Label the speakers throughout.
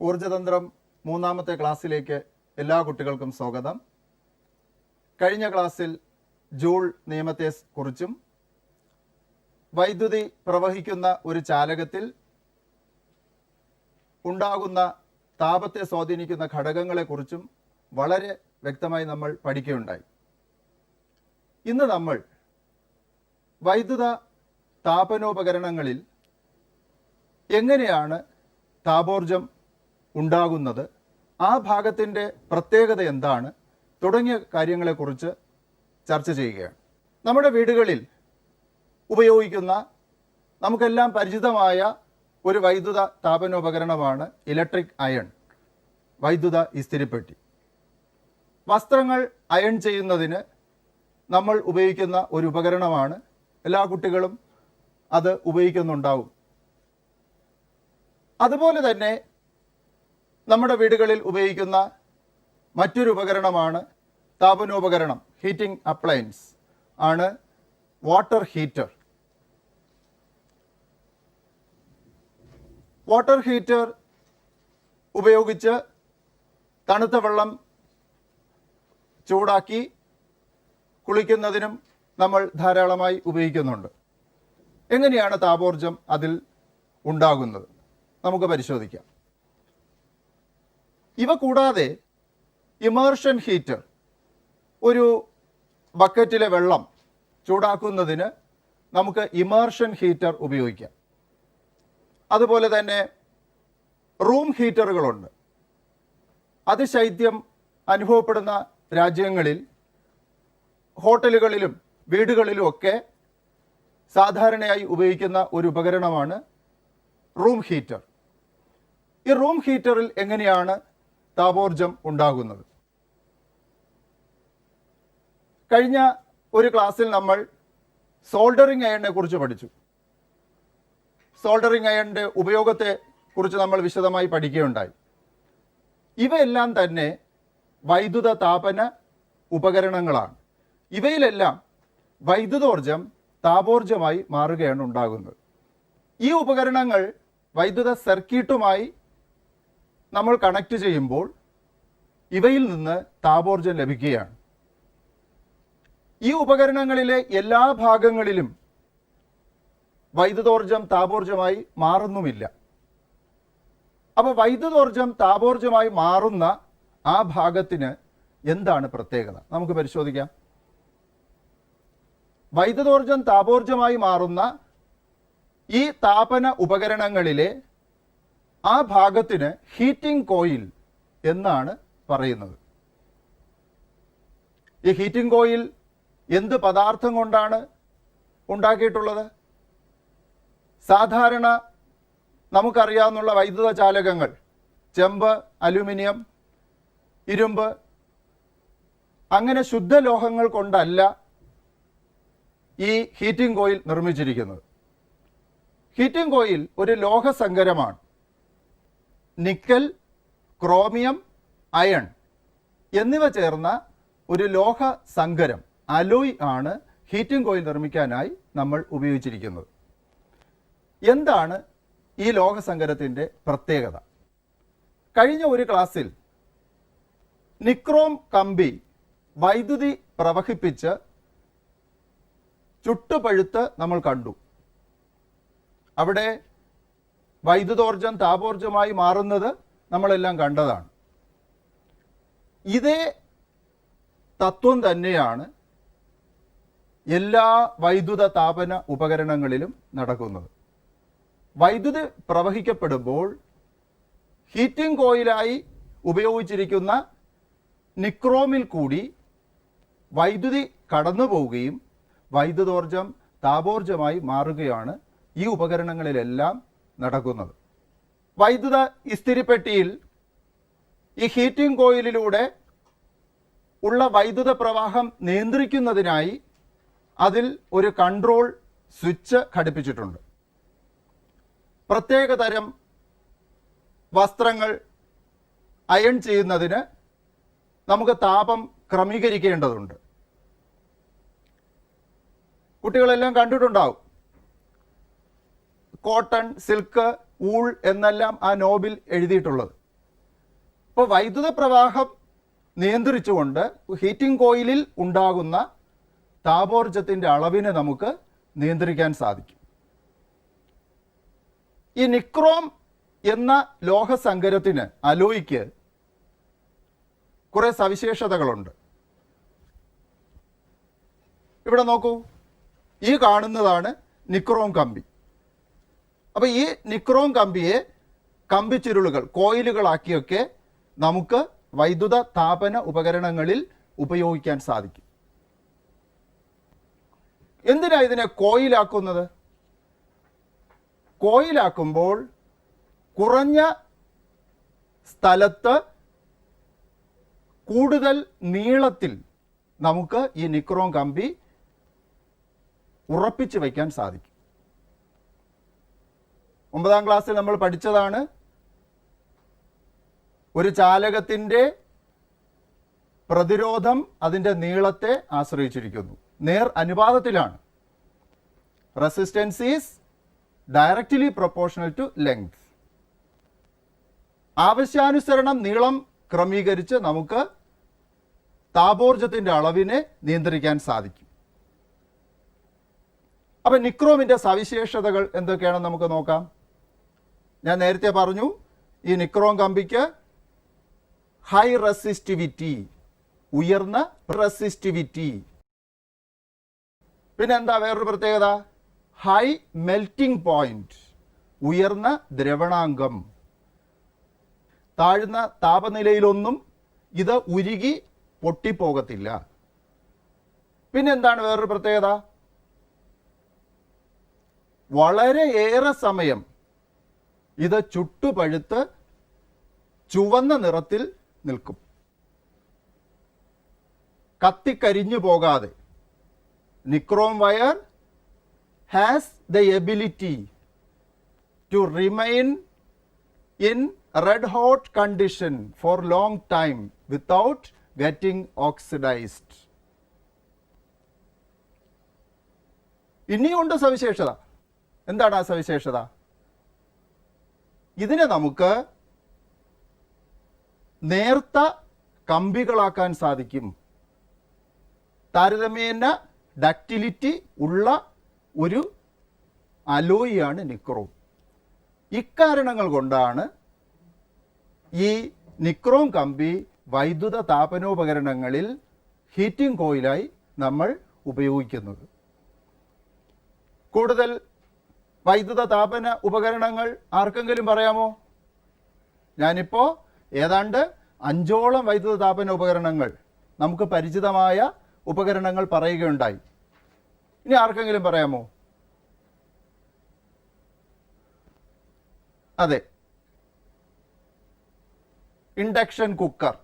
Speaker 1: ഊർജ്ജതന്ത്രം മൂന്നാമത്തെ ക്ലാസ്സിലേക്ക് എല്ലാ കുട്ടികൾക്കും സ്വാഗതം. കഴിഞ്ഞ ക്ലാസ്സിൽ ജൂൾ നിയമത്തെ കുറിച്ചും വൈദ്യുതി പ്രവഹിക്കുന്ന ഒരു ചാലകത്തിൽ ഉണ്ടാകുന്ന താപത്തെ സ്വാധീനിക്കുന്ന ഘടകങ്ങളെക്കുറിച്ചും വളരെ വ്യക്തമായി നമ്മൾ പഠിക്കുകയുണ്ടായി. ഇന്ന് നമ്മൾ വൈദ്യുത താപനോപകരണങ്ങളിൽ എങ്ങനെയാണ് താപോർജ്ജം ഉണ്ടാകുന്നത്, ആ ഭാഗത്തിൻ്റെ പ്രത്യേകത എന്താണ് തുടങ്ങിയ കാര്യങ്ങളെക്കുറിച്ച് ചർച്ച ചെയ്യുകയാണ്. നമ്മുടെ വീടുകളിൽ ഉപയോഗിക്കുന്ന നമുക്കെല്ലാം പരിചിതമായ ഒരു വൈദ്യുത താപനോപകരണമാണ് ഇലക്ട്രിക് അയൺ, വൈദ്യുത ഇസ്തിരിപ്പെട്ടി. വസ്ത്രങ്ങൾ അയൺ ചെയ്യുന്നതിന് നമ്മൾ ഉപയോഗിക്കുന്ന ഒരു ഉപകരണമാണ്. എല്ലാ കുട്ടികളും അത് ഉപയോഗിക്കുന്നുണ്ടാവും. അതുപോലെ തന്നെ നമ്മുടെ വീടുകളിൽ ഉപയോഗിക്കുന്ന മറ്റൊരു ഉപകരണമാണ് താപനോപകരണം, ഹീറ്റിംഗ് അപ്ലയൻസ് ആണ് വാട്ടർ ഹീറ്റർ. വാട്ടർ ഹീറ്റർ ഉപയോഗിച്ച് തണുത്ത വെള്ളം ചൂടാക്കി കുളിക്കുന്നതിനും നമ്മൾ ധാരാളമായി ഉപയോഗിക്കുന്നുണ്ട്. എങ്ങനെയാണ് താപോർജ്ജം അതിൽ ഉണ്ടാകുന്നത് നമുക്ക് പരിശോധിക്കാം. ഇവ കൂടാതെ ഇമേർഷൻ ഹീറ്റർ, ഒരു ബക്കറ്റിലെ വെള്ളം ചൂടാക്കുന്നതിന് നമുക്ക് ഇമേർഷൻ ഹീറ്റർ ഉപയോഗിക്കാം. അതുപോലെ തന്നെ റൂം ഹീറ്ററുകളുണ്ട്. അതിശൈത്യം അനുഭവപ്പെടുന്ന രാജ്യങ്ങളിൽ ഹോട്ടലുകളിലും വീടുകളിലുമൊക്കെ സാധാരണയായി ഉപയോഗിക്കുന്ന ഒരു ഉപകരണമാണ് റൂം ഹീറ്റർ. ഈ റൂം ഹീറ്ററിൽ എങ്ങനെയാണ് താപോർജ്ജം ഉണ്ടാകുന്നത്? കഴിഞ്ഞ ഒരു ക്ലാസ്സിൽ നമ്മൾ സോൾഡറിംഗ് അയണിനെ കുറിച്ച് പഠിച്ചു. സോൾഡറിംഗ് അയണിൻ്റെ ഉപയോഗത്തെ കുറിച്ച് നമ്മൾ വിശദമായി പഠിക്കുകയുണ്ടായി. ഇവയെല്ലാം തന്നെ വൈദ്യുത താപന ഉപകരണങ്ങളാണ്. ഇവയിലെല്ലാം വൈദ്യുതോർജ്ജം താപോർജ്ജമായി മാറുകയാണ് ഉണ്ടാകുന്നത്. ഈ ഉപകരണങ്ങൾ വൈദ്യുത സർക്യൂട്ടുമായി നമ്മൾ കണക്ട് ചെയ്യുമ്പോൾ ഇവയിൽ നിന്ന് താപോർജ്ജം ലഭിക്കുകയാണ്. ഈ ഉപകരണങ്ങളിലെ എല്ലാ ഭാഗങ്ങളിലും വൈദ്യുതോർജ്ജം താപോർജ്ജമായി മാറുന്നുമില്ല. അപ്പോൾ വൈദ്യുതോർജ്ജം താപോർജ്ജമായി മാറുന്ന ആ ഭാഗത്തിന് എന്താണ് പ്രത്യേകത നമുക്ക് പരിശോധിക്കാം. വൈദ്യുതോർജ്ജം താപോർജ്ജമായി മാറുന്ന ഈ താപന ഉപകരണങ്ങളിലെ ആ ഭാഗത്തിന് ഹീറ്റിംഗ് കോയിൽ എന്നാണ് പറയുന്നത്. ഈ ഹീറ്റിംഗ് കോയിൽ എന്ത് പദാർത്ഥം കൊണ്ടാണ് ഉണ്ടാക്കിയിട്ടുള്ളത്? സാധാരണ നമുക്കറിയാവുന്ന വൈദ്യുത ചാലകങ്ങൾ ചെമ്പ്, അലുമിനിയം, ഇരുമ്പ്, അങ്ങനെ ശുദ്ധലോഹങ്ങൾ കൊണ്ടല്ല ഈ ഹീറ്റിംഗ് കോയിൽ നിർമ്മിച്ചിരിക്കുന്നത്. ഹീറ്റിംഗ് കോയിൽ ഒരു ലോഹസങ്കരമാണ്. നിക്കൽ, ക്രോമിയം, അയൺ എന്നിവ ചേർന്ന ഒരു ലോഹ സങ്കരം, അലോയ് ആണ് ഹീറ്റിംഗ് കോയിൽ നിർമ്മിക്കാനായി നമ്മൾ ഉപയോഗിച്ചിരിക്കുന്നത്. എന്താണ് ഈ ലോഹസങ്കരത്തിൻ്റെ പ്രത്യേകത? കഴിഞ്ഞ ഒരു ക്ലാസ്സിൽ നിക്രോം കമ്പി വൈദ്യുതി പ്രവഹിപ്പിച്ച് ചുട്ടുപഴുത്ത് നമ്മൾ കണ്ടു. അവിടെ വൈദ്യുതോർജ്ജം താപോർജ്ജമായി മാറുന്നത് നമ്മളെല്ലാം കണ്ടതാണ്. ഇതേ തത്വം തന്നെയാണ് എല്ലാ വൈദ്യുത താപന ഉപകരണങ്ങളിലും നടക്കുന്നത്. വൈദ്യുതി പ്രവഹിക്കപ്പെടുമ്പോൾ ഹീറ്റിംഗ് കോയിലായി ഉപയോഗിച്ചിരിക്കുന്ന നിക്രോമിൽ കൂടി വൈദ്യുതി കടന്നു പോവുകയും വൈദ്യുതോർജം താപോർജമായി മാറുകയാണ് ഈ ഉപകരണങ്ങളിലെല്ലാം നടക്കുന്നത്. വൈദ്യുത ഇസ്തിരിപ്പെട്ടിയിൽ ഈ ഹീറ്റിംഗ് കോയിലിലൂടെ ഉള്ള വൈദ്യുത പ്രവാഹം നിയന്ത്രിക്കുന്നതിനായി അതിൽ ഒരു കൺട്രോൾ സ്വിച്ച് ഘടിപ്പിച്ചിട്ടുണ്ട്. പ്രത്യേക തരം വസ്ത്രങ്ങൾ അയൺ ചെയ്യുന്നതിന് നമുക്ക് താപം ക്രമീകരിക്കേണ്ടതുണ്ട്. കുട്ടികളെല്ലാം കണ്ടിട്ടുണ്ടാവും, കോട്ടൺ, സിൽക്ക്, ഊൾ എന്നെല്ലാം ആ നോബിൽ എഴുതിയിട്ടുള്ളത്. അപ്പോൾ വൈദ്യുത പ്രവാഹം നിയന്ത്രിച്ചുകൊണ്ട് ഹീറ്റിംഗ് കോയിലിൽ ഉണ്ടാകുന്ന താപോർജത്തിൻ്റെ അളവിനെ നമുക്ക് നിയന്ത്രിക്കാൻ സാധിക്കും. ഈ നിക്രോം എന്ന ലോഹസങ്കരത്തിന്, അലോയ്ക്ക് കുറേ സവിശേഷതകളുണ്ട്. ഇവിടെ നോക്കൂ, ഈ കാണുന്നതാണ് നിക്രോം കമ്പി. അപ്പോൾ ഈ നിക്രോം കമ്പിയെ കമ്പിച്ചുരുളുകൾ, കോയിലുകളാക്കിയൊക്കെ നമുക്ക് വൈദ്യുത താപന ഉപകരണങ്ങളിൽ ഉപയോഗിക്കാൻ സാധിക്കും. എന്തിനാ ഇതിനെ കോയിലാക്കുന്നത്? കോയിലാക്കുമ്പോൾ കുറഞ്ഞ സ്ഥലത്ത് കൂടുതൽ നീളത്തിൽ നമുക്ക് ഈ നിക്രോം കമ്പി ഉറപ്പിച്ചു വയ്ക്കാൻ സാധിക്കും. 9ാം ക്ലാസ്സിൽ നമ്മൾ പഠിച്ചതാണ്, ഒരു ചാലകത്തിൻ്റെ പ്രതിരോധം അതിൻ്റെ നീളത്തെ ആശ്രയിച്ചിരിക്കുന്നു, നേർ അനുപാതത്തിലാണ്. Resistance is directly proportional to length. ആവശ്യാനുസരണം നീളം ക്രമീകരിച്ച് നമുക്ക് താപോർജത്തിൻ്റെ അളവിനെ നിയന്ത്രിക്കാൻ സാധിക്കും. അപ്പം നിക്രോമിൻ്റെ സവിശേഷതകൾ എന്തൊക്കെയാണെന്ന് നമുക്ക് നോക്കാം. ഞാൻ നേരത്തെ പറഞ്ഞു, ഈ നിക്രോം കമ്പിക്ക് ഹൈ റെസിസ്റ്റിവിറ്റി, ഉയർന്ന റെസിസ്റ്റിവിറ്റി. പിന്നെ എന്താ വേറൊരു പ്രത്യേകത? ഹൈ മെൽറ്റിംഗ് പോയിന്റ്, ഉയർന്ന ദ്രവണാങ്കം. താഴ്ന്ന താപനിലയിലൊന്നും ഇത് ഉരുകി പൊട്ടിപ്പോകത്തില്ല. പിന്നെന്താണ് വേറൊരു പ്രത്യേകത? വളരെയേറെ സമയം ഇത് ചുട്ടുപഴുത്ത് ചുവന്ന നിറത്തിൽ നിൽക്കും, കത്തിക്കരിഞ്ഞു പോകാതെ. Nichrome wire has the ability to remain in red hot condition for long time without getting oxidized. ഇനിയുണ്ട് സവിശേഷത. എന്താണ് ആ സവിശേഷത? ഇതിനെ നമുക്ക് നേർത്ത കമ്പികളാക്കാൻ സാധിക്കും. താരതമ്യേന ഡക്റ്റിലിറ്റി ഉള്ള ഒരു അലോയിയാണ് നിക്രോം. ഇക്കാരണങ്ങൾ കൊണ്ടാണ് ഈ നിക്രോം കമ്പി വൈദ്യുത താപനോപകരണങ്ങളിൽ ഹീറ്റിംഗ് കോയിലായി നമ്മൾ ഉപയോഗിക്കുന്നത്. കൂടുതൽ വൈദ്യുത താപന ഉപകരണങ്ങൾ ആർക്കെങ്കിലും പറയാമോ? ഞാനിപ്പോൾ ഏതാണ്ട് 5ഓളം വൈദ്യുത താപന ഉപകരണങ്ങൾ, നമുക്ക് പരിചിതമായ ഉപകരണങ്ങൾ പറയുകയുണ്ടായി. ഇനി ആർക്കെങ്കിലും പറയാമോ? അതെ, ഇൻഡക്ഷൻ കുക്കർ.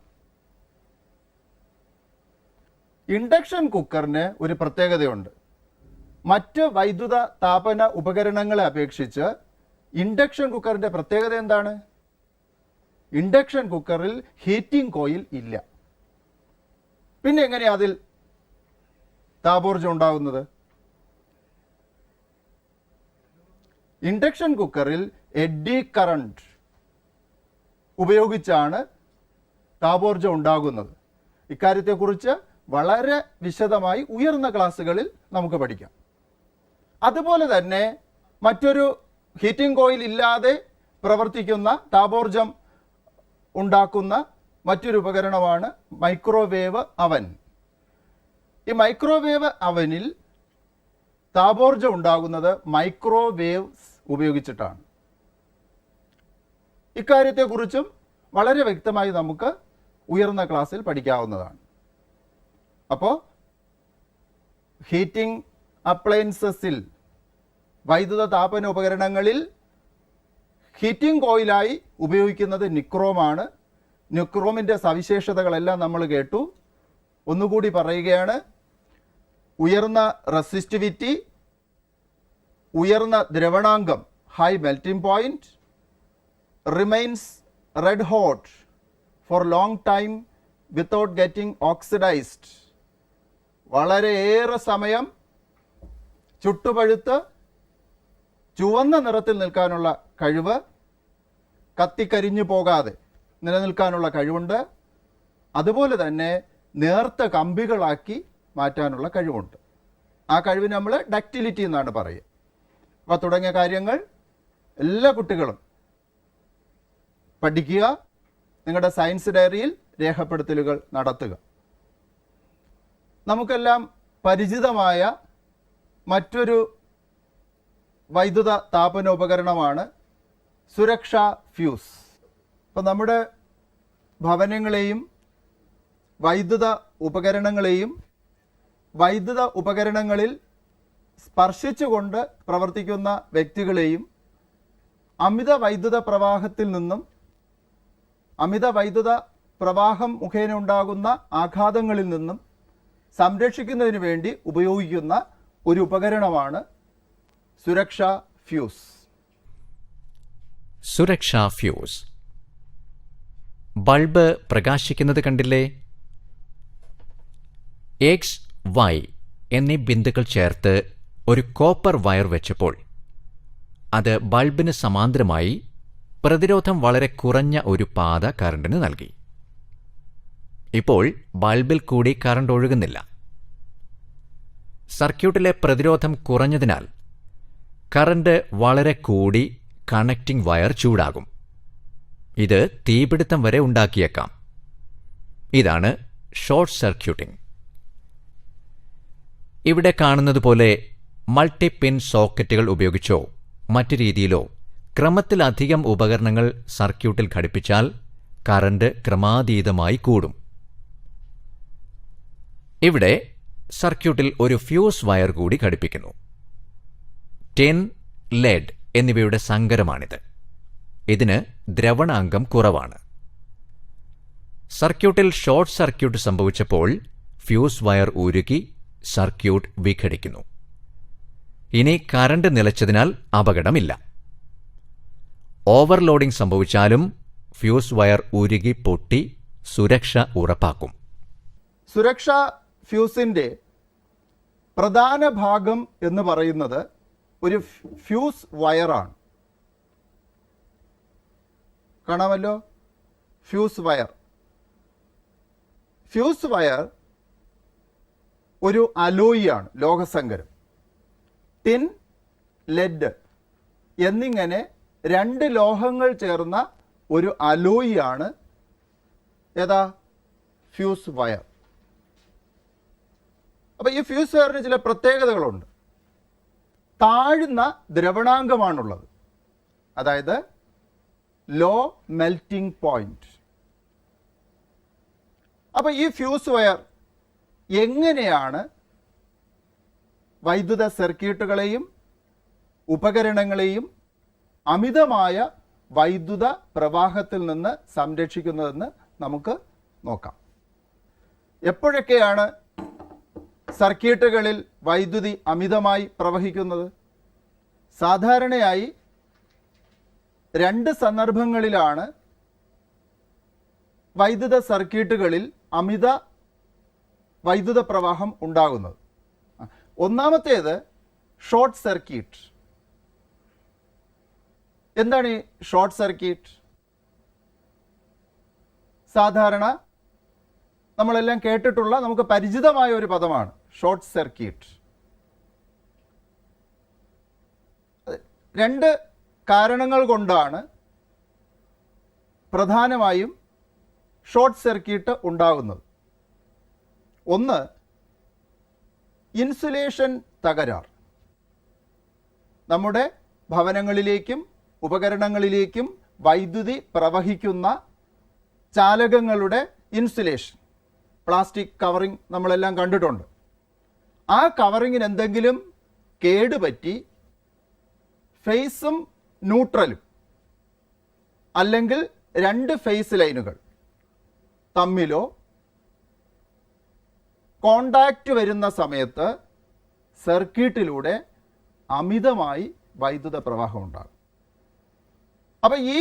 Speaker 1: ഇൻഡക്ഷൻ കുക്കറിന് ഒരു പ്രത്യേകതയുണ്ട്. മറ്റ് വൈദ്യുത താപന ഉപകരണങ്ങളെ അപേക്ഷിച്ച് ഇൻഡക്ഷൻ കുക്കറിൻ്റെ പ്രത്യേകത എന്താണ്? ഇൻഡക്ഷൻ കുക്കറിൽ ഹീറ്റിംഗ് കോയിൽ ഇല്ല. പിന്നെ എങ്ങനെയാണ് അതിൽ താപോർജ്ജം ഉണ്ടാകുന്നത്? ഇൻഡക്ഷൻ കുക്കറിൽ എഡ്ഡി കറണ്ട് ഉപയോഗിച്ചാണ് താപോർജ്ജം ഉണ്ടാകുന്നത്. ഇക്കാര്യത്തെക്കുറിച്ച് വളരെ വിശദമായി ഉയർന്ന ക്ലാസ്സുകളിൽ നമുക്ക് പഠിക്കാം. അതുപോലെ തന്നെ മറ്റൊരു ഹീറ്റിംഗ് കോയിൽ ഇല്ലാതെ പ്രവർത്തിക്കുന്ന താപോർജ്ജം ഉണ്ടാക്കുന്ന മറ്റൊരു ഉപകരണമാണ് മൈക്രോവേവ് അവൻ. ഈ മൈക്രോവേവ് അവനിൽ താപോർജ്ജം ഉണ്ടാകുന്നത് മൈക്രോവേവ്സ് ഉപയോഗിച്ചിട്ടാണ്. ഇക്കാര്യത്തെക്കുറിച്ചും വളരെ വ്യക്തമായി നമുക്ക് ഉയർന്ന ക്ലാസ്സിൽ പഠിക്കാവുന്നതാണ്. അപ്പോൾ ഹീറ്റിംഗ് അപ്ലയൻസസിൽ, വൈദ്യുത താപന ഉപകരണങ്ങളിൽ ഹീറ്റിംഗ് കോയിലായി ഉപയോഗിക്കുന്നത് നിക്രോമാണ്. നിക്രോമിൻ്റെ സവിശേഷതകളെല്ലാം നമ്മൾ കേട്ടു. ഒന്നുകൂടി പറയുകയാണ്. ഉയർന്ന റെസിസ്റ്റിവിറ്റി, ഉയർന്ന ദ്രവണാങ്കം high melting point, remains red hot for long time without getting oxidised, വളരെയേറെ സമയം ചുട്ടുപഴുത്ത് ചുവന്ന നിറത്തിൽ നിൽക്കാനുള്ള കഴിവ്, കത്തിക്കരിഞ്ഞു പോകാതെ നിലനിൽക്കാനുള്ള കഴിവുണ്ട്. അതുപോലെ തന്നെ നേർത്ത കമ്പികളാക്കി മാറ്റാനുള്ള കഴിവുണ്ട്. ആ കഴിവിന് നമ്മൾ ഡക്റ്റിലിറ്റി എന്നാണ് പറയുക. അപ്പോൾ തുടങ്ങിയ കാര്യങ്ങൾ എല്ലാ കുട്ടികളും പഠിക്കുക. നിങ്ങളുടെ സയൻസ് ഡയറിയിൽ രേഖപ്പെടുത്തലുകൾ നടത്തുക. നമുക്കെല്ലാം പരിചിതമായ മറ്റൊരു വൈദ്യുത താപനോപകരണമാണ് സുരക്ഷാ ഫ്യൂസ്. അപ്പോൾ നമ്മുടെ ഭവനങ്ങളെയും വൈദ്യുത ഉപകരണങ്ങളെയും വൈദ്യുത ഉപകരണങ്ങളിൽ സ്പർശിച്ചുകൊണ്ട് പ്രവർത്തിക്കുന്ന വ്യക്തികളെയും അമിത വൈദ്യുത പ്രവാഹത്തിൽ നിന്നും അമിത വൈദ്യുത പ്രവാഹം മുഖേന ഉണ്ടാകുന്ന ആഘാതങ്ങളിൽ നിന്നും സംരക്ഷിക്കുന്നതിന് വേണ്ടി ഉപയോഗിക്കുന്ന ഒരു ഉപകരണമാണ് സുരക്ഷാ ഫ്യൂസ്.
Speaker 2: സുരക്ഷാ ഫ്യൂസ്. ബൾബ് പ്രകാശിക്കുന്നത് കണ്ടില്ലേ? എക്സ്, വൈ എന്നീ ബിന്ദുക്കൾ ചേർത്ത് ഒരു കോപ്പർ വയർ വെച്ചപ്പോൾ അത് ബൾബിന് സമാന്തരമായി പ്രതിരോധം വളരെ കുറഞ്ഞ ഒരു പാത കറണ്ടിന് നൽകി. ഇപ്പോൾ ബൾബിൽ കൂടി കറണ്ട് ഒഴുകുന്നില്ല. സർക്യൂട്ടിലെ പ്രതിരോധം കുറഞ്ഞതിനാൽ കറണ്ട് വളരെ കൂടി കണക്റ്റിംഗ് വയർ ചൂടാകും. ഇത് തീപിടുത്തം വരെ ഉണ്ടാക്കിയേക്കാം. ഇതാണ് ഷോർട്ട് സർക്യൂട്ടിംഗ്. ഇവിടെ കാണുന്നതുപോലെ മൾട്ടിപിൻ സോക്കറ്റുകൾ ഉപയോഗിച്ചോ മറ്റു രീതിയിലോ ക്രമത്തിലധികം ഉപകരണങ്ങൾ സർക്യൂട്ടിൽ ഘടിപ്പിച്ചാൽ കറണ്ട് ക്രമാതീതമായി കൂടും. ഇവിടെ സർക്യൂട്ടിൽ ഒരു ഫ്യൂസ് വയർ കൂടി ഘടിപ്പിക്കുന്നു. ടിൻ, ലെഡ് എന്നിവയുടെ സങ്കരമാണിത്. ഇതിന് ദ്രവണാങ്കം കുറവാണ്. സർക്യൂട്ടിൽ ഷോർട്ട് സർക്യൂട്ട് സംഭവിച്ചപ്പോൾ ഫ്യൂസ് വയർ ഉരുകി സർക്യൂട്ട് വിഘടിക്കുന്നു. ഇനി കറണ്ട് നിലച്ചതിനാൽ അപകടമില്ല. ഓവർലോഡിംഗ് സംഭവിച്ചാലും ഫ്യൂസ് വയർ ഉരുകി പൊട്ടി സുരക്ഷ ഉറപ്പാക്കും.
Speaker 1: സുരക്ഷാ ഫ്യൂസിൻ്റെ പ്രധാന ഭാഗം എന്ന് പറയുന്നത് ഒരു ഫ്യൂസ് വയറാണ്. കാണാമല്ലോ, ഫ്യൂസ് വയർ. ഫ്യൂസ് വയർ ഒരു അലോയിയാണ്, ലോഹസങ്കരം. ടിൻ, ലെഡ് എന്നിങ്ങനെ രണ്ട് ലോഹങ്ങൾ ചേർന്ന ഒരു അലോയിയാണ് ഏതാ? Fuse wire. അപ്പോൾ ഈ ഫ്യൂസ് വയറിന് ചില പ്രത്യേകതകളുണ്ട്. താഴ്ന്ന ദ്രവണാങ്കമാണുള്ളത്, അതായത് ലോ മെൽറ്റിംഗ് പോയിന്റ്. അപ്പോൾ ഈ ഫ്യൂസ് വയർ എങ്ങനെയാണ് വൈദ്യുത സർക്യൂട്ടുകളെയും ഉപകരണങ്ങളെയും അമിതമായ വൈദ്യുത പ്രവാഹത്തിൽ നിന്ന് സംരക്ഷിക്കുന്നതെന്ന് നമുക്ക് നോക്കാം. എപ്പോഴൊക്കെയാണ് സർക്യൂട്ടുകളിൽ വൈദ്യുതി അമിതമായി പ്രവഹിക്കുന്നത്? സാധാരണയായി രണ്ട് സന്ദർഭങ്ങളിലാണ് വൈദ്യുത സർക്യൂട്ടുകളിൽ അമിത വൈദ്യുത പ്രവാഹം ഉണ്ടാകുന്നത്. ഒന്നാമത്തേത് ഷോർട്ട് സർക്യൂട്ട്. എന്താണ് ഈ ഷോർട്ട് സർക്യൂട്ട്? സാധാരണ നമ്മളെല്ലാം കേട്ടിട്ടുള്ള നമുക്ക് പരിചിതമായ ഒരു പദമാണ് ഷോർട്ട് സർക്യൂട്ട്. രണ്ട് കാരണങ്ങൾ കൊണ്ടാണ് പ്രധാനമായും ഷോർട്ട് സർക്യൂട്ട് ഉണ്ടാകുന്നത്. ഒന്ന്, ഇൻസുലേഷൻ തകരാർ. നമ്മുടെ ഭവനങ്ങളിലേക്കും ഉപകരണങ്ങളിലേക്കും വൈദ്യുതി പ്രവഹിക്കുന്ന ചാലകങ്ങളുടെ ഇൻസുലേഷൻ, പ്ലാസ്റ്റിക് കവറിങ് നമ്മളെല്ലാം കണ്ടിട്ടുണ്ട്. ആ കവറിങ്ങിന് എന്തെങ്കിലും കേടുപറ്റി ഫേസും ന്യൂട്രലും അല്ലെങ്കിൽ രണ്ട് ഫേസ് ലൈനുകൾ തമ്മിലോ കോണ്ടാക്റ്റ് വരുന്ന സമയത്ത് സർക്യൂട്ടിലൂടെ അമിതമായി വൈദ്യുത പ്രവാഹം ഉണ്ടാകും. അപ്പോൾ ഈ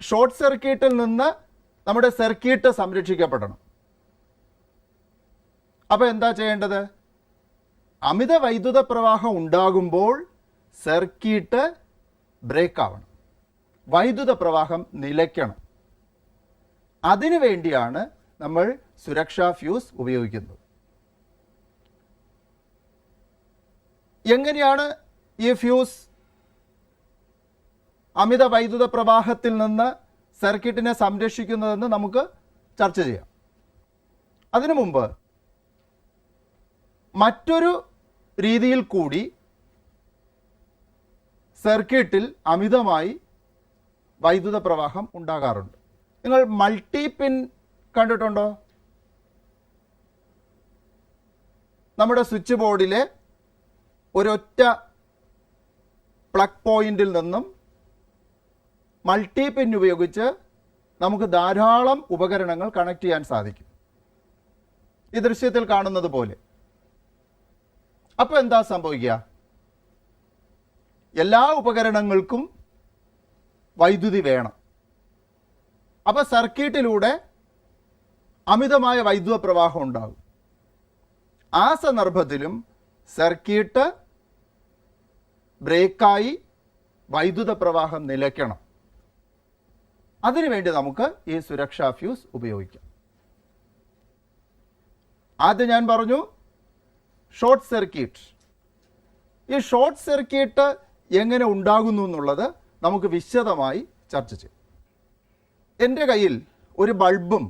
Speaker 1: ഷോർട്ട് സർക്യൂട്ടിൽ നിന്ന് നമ്മുടെ സർക്യൂട്ട് സംരക്ഷിക്കപ്പെടണം. അപ്പോൾ എന്താ ചെയ്യേണ്ടത്? അമിത വൈദ്യുത പ്രവാഹം ഉണ്ടാകുമ്പോൾ സർക്യൂട്ട് ബ്രേക്ക് ആവണം, വൈദ്യുത പ്രവാഹം നിലയ്ക്കണം. അതിനു വേണ്ടിയാണ് നമ്മൾ സുരക്ഷാ ഫ്യൂസ് ഉപയോഗിക്കുന്നത്. എങ്ങനെയാണ് ഈ ഫ്യൂസ് അമിത വൈദ്യുത പ്രവാഹത്തിൽ നിന്ന് സർക്യൂട്ടിനെ സംരക്ഷിക്കുന്നതെന്ന് നമുക്ക് ചർച്ച ചെയ്യാം. അതിനു മുമ്പ് മറ്റൊരു രീതിയിൽ കൂടി സർക്യൂട്ടിൽ അമിതമായി വൈദ്യുത പ്രവാഹം ഉണ്ടാകാറുണ്ട്. നിങ്ങൾ മൾട്ടി പിൻ കണ്ടിട്ടുണ്ടോ? നമ്മുടെ സ്വിച്ച് ബോർഡിലെ ഒരൊറ്റ പ്ലഗ് പോയിന്റിൽ നിന്നും മൾട്ടി പിൻ ഉപയോഗിച്ച് നമുക്ക് ധാരാളം ഉപകരണങ്ങൾ കണക്ട് ചെയ്യാൻ സാധിക്കും, ഈ ദൃശ്യത്തിൽ കാണുന്നത് പോലെ. അപ്പോൾ എന്താ സംഭവിക്കുക? എല്ലാ ഉപകരണങ്ങൾക്കും വൈദ്യുതി വേണം. അപ്പോൾ സർക്യൂട്ടിലൂടെ അമിതമായ വൈദ്യുത പ്രവാഹം ഉണ്ടാകും. ആ സന്ദർഭത്തിലും സർക്യൂട്ട് ബ്രേക്കായി വൈദ്യുത പ്രവാഹം നിലയ്ക്കണം. അതിനുവേണ്ടി നമുക്ക് ഈ സുരക്ഷാ ഫ്യൂസ് ഉപയോഗിക്കാം. ആദ്യം ഞാൻ പറഞ്ഞു ഷോർട്ട് സർക്യൂട്ട്. ഈ ഷോർട്ട് സർക്യൂട്ട് എങ്ങനെ ഉണ്ടാകുന്നു എന്നുള്ളത് നമുക്ക് വിശദമായി ചർച്ച ചെയ്യാം. എൻ്റെ കയ്യിൽ ഒരു ബൾബും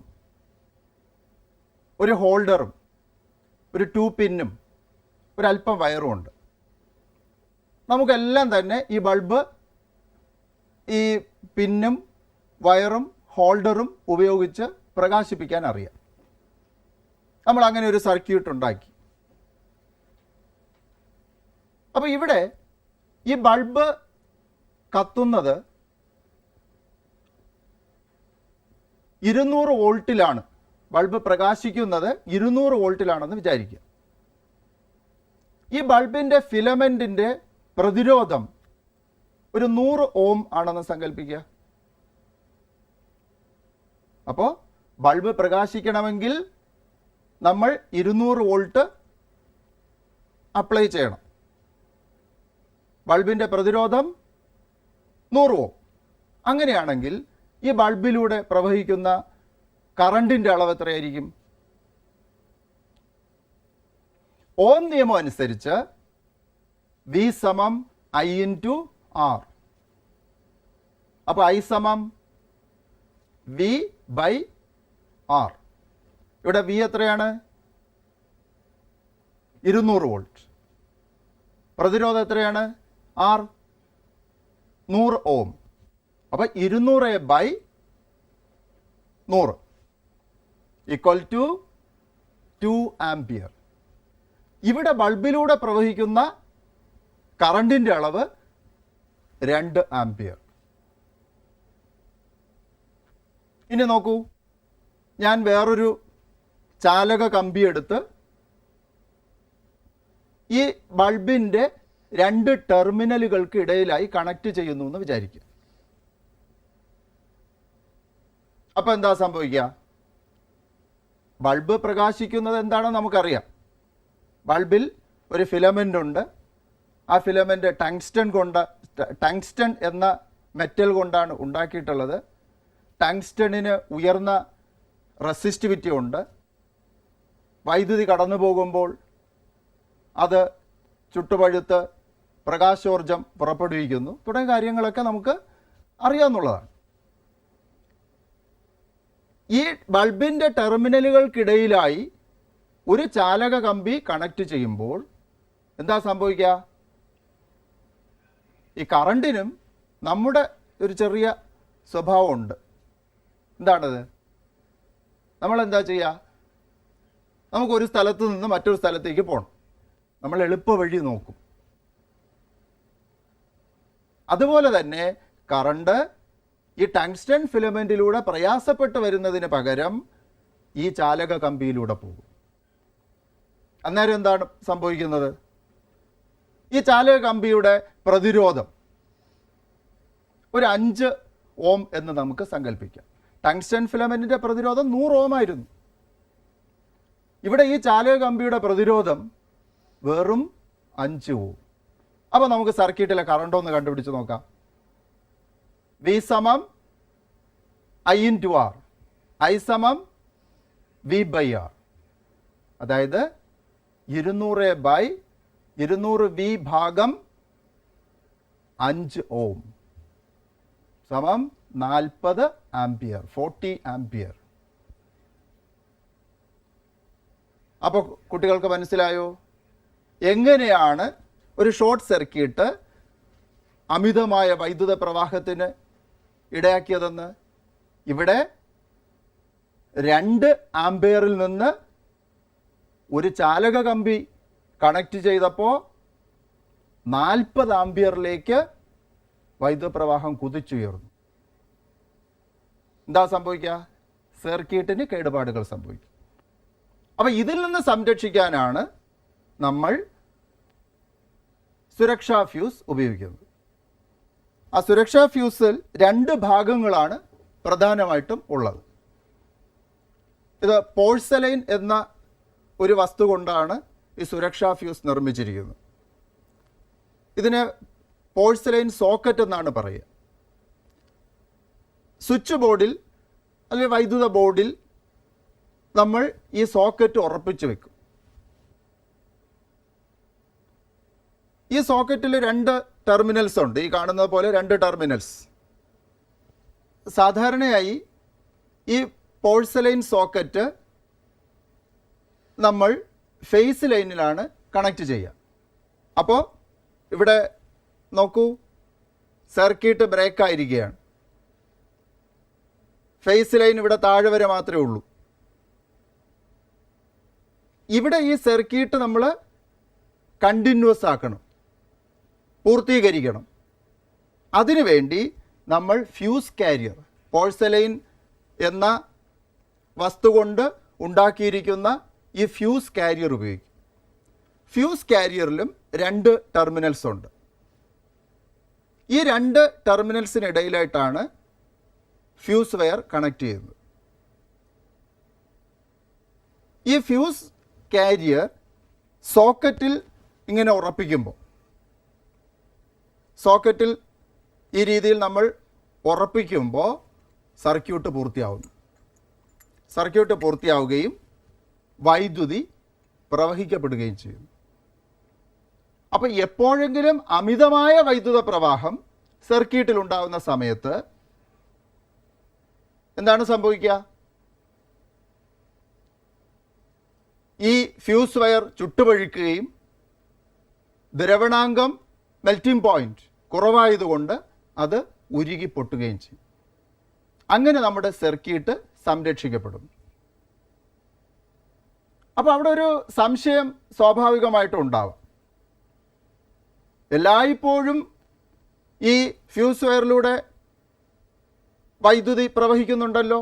Speaker 1: ഒരു ഹോൾഡറും ഒരു 2 പിന്നും ഒരല്പം വയറും ഉണ്ട്. നമുക്കെല്ലാം തന്നെ ഈ ബൾബ്, ഈ പിന്നും വയറും ഹോൾഡറും ഉപയോഗിച്ച് പ്രകാശിപ്പിക്കാൻ അറിയാം. നമ്മൾ അങ്ങനെ ഒരു സർക്യൂട്ട് ഉണ്ടാക്കി. അപ്പോൾ ഇവിടെ ഈ ബൾബ് കത്തുന്നത് 200 വോൾട്ടിലാണ്. ബൾബ് പ്രകാശിക്കുന്നത് 200 വോൾട്ടിലാണെന്ന് വിചാരിക്കുക. ഈ ബൾബിൻ്റെ ഫിലമെൻറ്റിൻ്റെ പ്രതിരോധം ഒരു 100 ഓം ആണെന്ന് സങ്കല്പിക്കുക. അപ്പോൾ ബൾബ് പ്രകാശിക്കണമെങ്കിൽ നമ്മൾ 200 വോൾട്ട് അപ്ലൈ ചെയ്യണം. ബൾബിൻ്റെ പ്രതിരോധം 100 ഓം. അങ്ങനെയാണെങ്കിൽ ഈ ബൾബിലൂടെ പ്രവഹിക്കുന്ന കറണ്ടിൻ്റെ അളവ് എത്രയായിരിക്കും? ഓം നിയമം അനുസരിച്ച് V സമം I ഇൻറ്റു R. അപ്പോൾ I സമം V ബൈ R. ഇവിടെ V എത്രയാണ്? 200 വോൾട്ട്. പ്രതിരോധം എത്രയാണ്? R 100 ഓം. അപ്പോൾ 200 ബൈ 100 ഈക്വൽ ടു 2 ആംപിയർ. ഇവിടെ ബൾബിലൂടെ പ്രവഹിക്കുന്ന കറണ്ടിൻ്റെ അളവ് 2 ആംപിയർ. ഇനി നോക്കൂ, ഞാൻ വേറൊരു ചാലക കമ്പി എടുത്ത് ഈ ബൾബിൻ്റെ 2 ടെർമിനലുകൾക്ക് ഇടയിലായി കണക്ട് ചെയ്യുന്നു എന്ന് വിചാരിക്കുക. അപ്പോൾ എന്താ സംഭവിക്കുക? ബൾബ് പ്രകാശിക്കുന്നത് എന്താണെന്ന് നമുക്കറിയാം. ബൾബിൽ ഒരു ഫിലമെൻ്റ് ഉണ്ട്. ആ ഫിലമെൻ്റ് ടങ്സ്റ്റൺ എന്ന മെറ്റൽ കൊണ്ടാണ് ഉണ്ടാക്കിയിട്ടുള്ളത്. ടങ്സ്റ്റണിന് ഉയർന്ന റെസിസ്റ്റിവിറ്റി ഉണ്ട്. വൈദ്യുതി കടന്നു പോകുമ്പോൾ അത് ചുട്ടുപഴുത്ത് പ്രകാശോർജം പുറപ്പെടുവിക്കുന്നു. തുടങ്ങിയ കാര്യങ്ങളൊക്കെ നമുക്ക് അറിയാവുന്നതാണ്. ഈ ബൾബിൻ്റെ ടെർമിനലുകൾക്കിടയിലായി ഒരു ചാലക കമ്പി കണക്ട് ചെയ്യുമ്പോൾ എന്താ സംഭവിക്കുക? ഈ കറണ്ടിനും നമ്മുടെ ഒരു ചെറിയ സ്വഭാവമുണ്ട്. എന്താണത്? നമ്മളെന്താ ചെയ്യുക? നമുക്കൊരു സ്ഥലത്ത് നിന്ന് മറ്റൊരു സ്ഥലത്തേക്ക് പോകണം. നമ്മൾ എളുപ്പ വഴി നോക്കും. അതുപോലെ തന്നെ കറണ്ട് ഈ ടങ്സ്റ്റൺ ഫിലമെൻറ്റിലൂടെ പ്രയാസപ്പെട്ട് വരുന്നതിന് പകരം ഈ ചാലക കമ്പിയിലൂടെ പോകും. അന്നേരം എന്താണ് സംഭവിക്കുന്നത്? ഈ ചാലക കമ്പിയുടെ പ്രതിരോധം ഒരു 5 ഓം എന്ന് നമുക്ക് സങ്കല്പിക്കാം. ടങ്സ്റ്റൺ ഫിലമെൻറ്റിൻ്റെ പ്രതിരോധം 100 ഓം ആയിരുന്നു. ഇവിടെ ഈ ചാലക കമ്പിയുടെ പ്രതിരോധം വെറും 5 ഓം. അപ്പോൾ നമുക്ക് സർക്യൂട്ടിലെ കറണ്ട് ഒന്ന് കണ്ടുപിടിച്ച് നോക്കാം. V സമം I ഇൻറ്റു ആർ, I സമം V/R. അതായത് 200/200 V ഭാഗം 5 ഓം സമം 40 ആംപിയർ, 40 ആംപിയർ. അപ്പോൾ കുട്ടികൾക്ക് മനസ്സിലായോ എങ്ങനെയാണ് ഒരു ഷോർട്ട് സർക്യൂട്ട് അമിതമായ വൈദ്യുത പ്രവാഹത്തിന് ഇടയാക്കിയതെന്ന്? ഇവിടെ 2 ആംപിയറിൽ നിന്ന് ഒരു ചാലക കമ്പി കണക്ട് ചെയ്തപ്പോൾ 40 ആംപിയറിലേക്ക് വൈദ്യുത പ്രവാഹം കുതിച്ചുയർന്നു. എന്താ സംഭവിക്കുക? സർക്യൂട്ടിന് കേടുപാടുകൾ സംഭവിക്കും. അപ്പോൾ ഇതിൽ നിന്ന് സംരക്ഷിക്കാനാണ് നമ്മൾ സുരക്ഷാ ഫ്യൂസ് ഉപയോഗിക്കുന്നത്. ആ സുരക്ഷാ ഫ്യൂസിൽ 2 ഭാഗങ്ങളാണ് പ്രധാനമായിട്ടും ഉള്ളത്. ഇത് പോഴ്സലൈൻ എന്ന ഒരു വസ്തു കൊണ്ടാണ് ഈ സുരക്ഷാ ഫ്യൂസ് നിർമ്മിച്ചിരിക്കുന്നത്. ഇതിന് പോഴ്സലൈൻ സോക്കറ്റ് എന്നാണ് പറയുക. സ്വിച്ച് ബോർഡിൽ അല്ലെങ്കിൽ വൈദ്യുത ബോർഡിൽ നമ്മൾ ഈ സോക്കറ്റ് ഉറപ്പിച്ച് വെക്കും. ഈ സോക്കറ്റിൽ 2 ടെർമിനൽസ് ഉണ്ട്. ഈ കാണുന്നത് പോലെ 2 ടെർമിനൽസ്. സാധാരണയായി ഈ പോഴ്സലൈൻ സോക്കറ്റ് നമ്മൾ ഫേസ് ലൈനിലാണ് കണക്ട് ചെയ്യുക. അപ്പോൾ ഇവിടെ നോക്കൂ, സർക്യൂട്ട് ബ്രേക്ക് ആയിരിക്കുകയാണ്. ഫേസ് ലൈൻ ഇവിടെ താഴെ വരെ മാത്രമേ ഉള്ളൂ. ഇവിടെ ഈ സർക്യൂട്ട് നമ്മൾ കണ്ടിന്യൂസ് ആക്കണം, പൂർത്തീകരിക്കണം. അതിനുവേണ്ടി നമ്മൾ ഫ്യൂസ് കാരിയർ, പോഴ്സലൈൻ എന്ന വസ്തു കൊണ്ട് ഉണ്ടാക്കിയിരിക്കുന്ന ഈ ഫ്യൂസ് കാരിയർ ഉപയോഗിക്കും. ഫ്യൂസ് കാരിയറിലും 2 ടെർമിനൽസ് ഉണ്ട്. ഈ 2 ടെർമിനൽസിനിടയിലായിട്ടാണ് ഫ്യൂസ് വയർ കണക്ട് ചെയ്യുന്നത്. ഈ ഫ്യൂസ് കാരിയർ സോക്കറ്റിൽ ഇങ്ങനെ ഉറപ്പിക്കുമ്പോൾ, സോക്കറ്റിൽ ഈ രീതിയിൽ നമ്മൾ ഉറപ്പിക്കുമ്പോൾ സർക്യൂട്ട് പൂർത്തിയാവുന്നു. സർക്യൂട്ട് പൂർത്തിയാവുകയും വൈദ്യുതി പ്രവഹിക്കപ്പെടുകയും ചെയ്യുന്നു. അപ്പോൾ എപ്പോഴെങ്കിലും അമിതമായ വൈദ്യുത പ്രവാഹം സർക്യൂട്ടിൽ ഉണ്ടാകുന്ന സമയത്ത് എന്താണ് സംഭവിക്കുക? ഈ ഫ്യൂസ് വയർ ചുട്ടുപഴുക്കുകയും ദ്രവണാങ്കം മെൽറ്റിംഗ് പോയിന്റ് കുറവായതുകൊണ്ട് അത് ഉരുകി പൊട്ടുകയും ചെയ്യും. അങ്ങനെ നമ്മുടെ സർക്യൂട്ട് സംരക്ഷിക്കപ്പെടും. അപ്പോൾ അവിടെ ഒരു സംശയം സ്വാഭാവികമായിട്ടും ഉണ്ടാവാം. എല്ലായ്പ്പോഴും ഈ ഫ്യൂസ് വയറിലൂടെ വൈദ്യുതി പ്രവഹിക്കുന്നുണ്ടല്ലോ,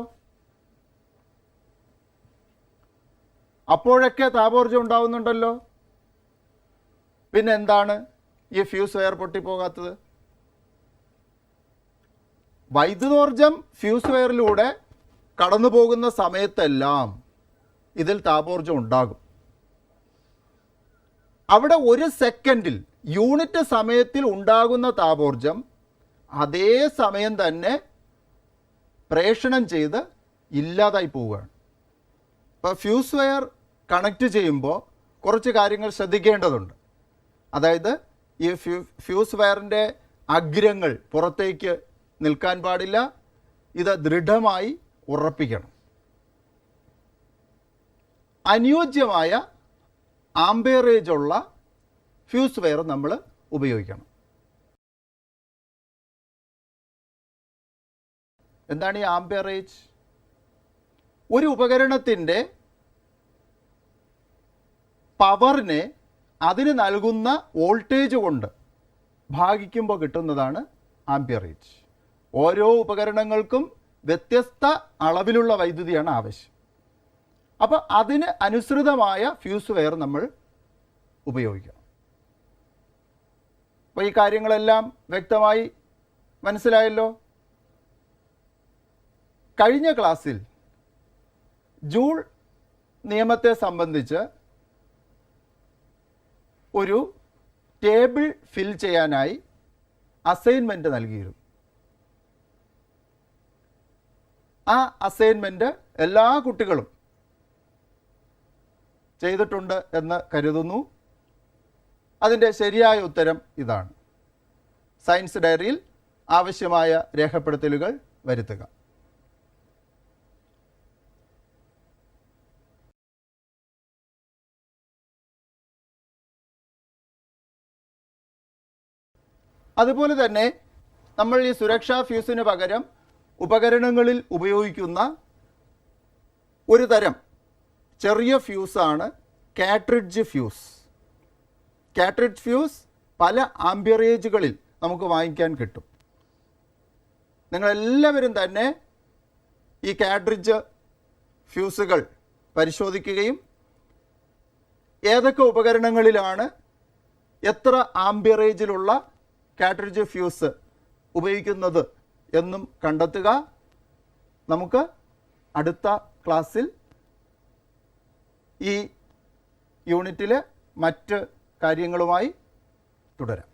Speaker 1: അപ്പോഴൊക്കെ താപോർജ്ജം ഉണ്ടാവുന്നുണ്ടല്ലോ, പിന്നെ എന്താണ് ഈ ഫ്യൂസ് വയർ പൊട്ടിപ്പോകാത്തത്? വൈദ്യുതോർജ്ജം ഫ്യൂസ് വയറിലൂടെ കടന്നു പോകുന്ന സമയത്തെല്ലാം ഇതിൽ താപോർജ്ജം ഉണ്ടാകും. അവിടെ 1 സെക്കൻഡിൽ യൂണിറ്റ് സമയത്തിൽ ഉണ്ടാകുന്ന താപോർജ്ജം അതേ സമയം തന്നെ പ്രേഷണം ചെയ്ത് ഇല്ലാതായി പോവുകയാണ്. ഇപ്പോൾ ഫ്യൂസ് വയർ കണക്ട് ചെയ്യുമ്പോൾ കുറച്ച് കാര്യങ്ങൾ ശ്രദ്ധിക്കേണ്ടതുണ്ട്. അതായത് ഈ ഫ്യൂസ് വയറിൻ്റെ അഗ്രങ്ങൾ പുറത്തേക്ക് നിൽക്കാൻ പാടില്ല. ഇത് ദൃഢമായി ഉറപ്പിക്കണം. അനുയോജ്യമായ ആംപേറേജുള്ള ഫ്യൂസ് വയർ നമ്മൾ ഉപയോഗിക്കണം. എന്താണ് ഈ ആംപിയറേജ്? ഒരു ഉപകരണത്തിൻ്റെ പവറിനെ അതിന് നൽകുന്ന വോൾട്ടേജ് കൊണ്ട് ഭാഗിക്കുമ്പോൾ കിട്ടുന്നതാണ് ആംപിയറേജ്. ഓരോ ഉപകരണങ്ങൾക്കും വ്യത്യസ്ത അളവിലുള്ള വൈദ്യുതിയാണ് ആവശ്യം. അപ്പോൾ അതിന് അനുസൃതമായ ഫ്യൂസ് വയർ നമ്മൾ ഉപയോഗിക്കണം. അപ്പോൾ ഈ കാര്യങ്ങളെല്ലാം വ്യക്തമായി മനസ്സിലായല്ലോ. കഴിഞ്ഞ ക്ലാസ്സിൽ ജൂൾ നിയമത്തെ സംബന്ധിച്ച് ഒരു ടേബിൾ ഫിൽ ചെയ്യാനായി അസൈൻമെൻറ്റ് നൽകിയിരുന്നു. ആ അസൈൻമെൻറ്റ് എല്ലാ കുട്ടികളും ചെയ്തിട്ടുണ്ട് എന്ന് കരുതുന്നു. അതിൻ്റെ ശരിയായ ഉത്തരം ഇതാണ്. സയൻസ് ഡയറിയിൽ ആവശ്യമായ രേഖപ്പെടുത്തലുകൾ വരുത്തുക. അതുപോലെ തന്നെ നമ്മൾ ഈ സുരക്ഷാ ഫ്യൂസിന് പകരം ഉപകരണങ്ങളിൽ ഉപയോഗിക്കുന്ന ഒരു തരം ചെറിയ ഫ്യൂസാണ് കാട്രിഡ്ജ് ഫ്യൂസ്. കാട്രിഡ്ജ് ഫ്യൂസ് പല ആംപിയറേജുകളിൽ നമുക്ക് വാങ്ങിക്കാൻ കിട്ടും. നിങ്ങളെല്ലാവരും തന്നെ ഈ കാട്രിഡ്ജ് ഫ്യൂസുകൾ പരിശോധിക്കുകയും ഏതൊക്കെ ഉപകരണങ്ങളിലാണ് എത്ര ആംപിയറേജിലുള്ള കാട്രിഡ്ജ് ഫ്യൂസ് ഉപയോഗിക്കുന്നത് എന്നും കണ്ടെത്തുക. നമുക്ക് അടുത്ത ക്ലാസ്സിൽ ഈ യൂണിറ്റിലെ മറ്റ് കാര്യങ്ങളുമായി തുടരാം.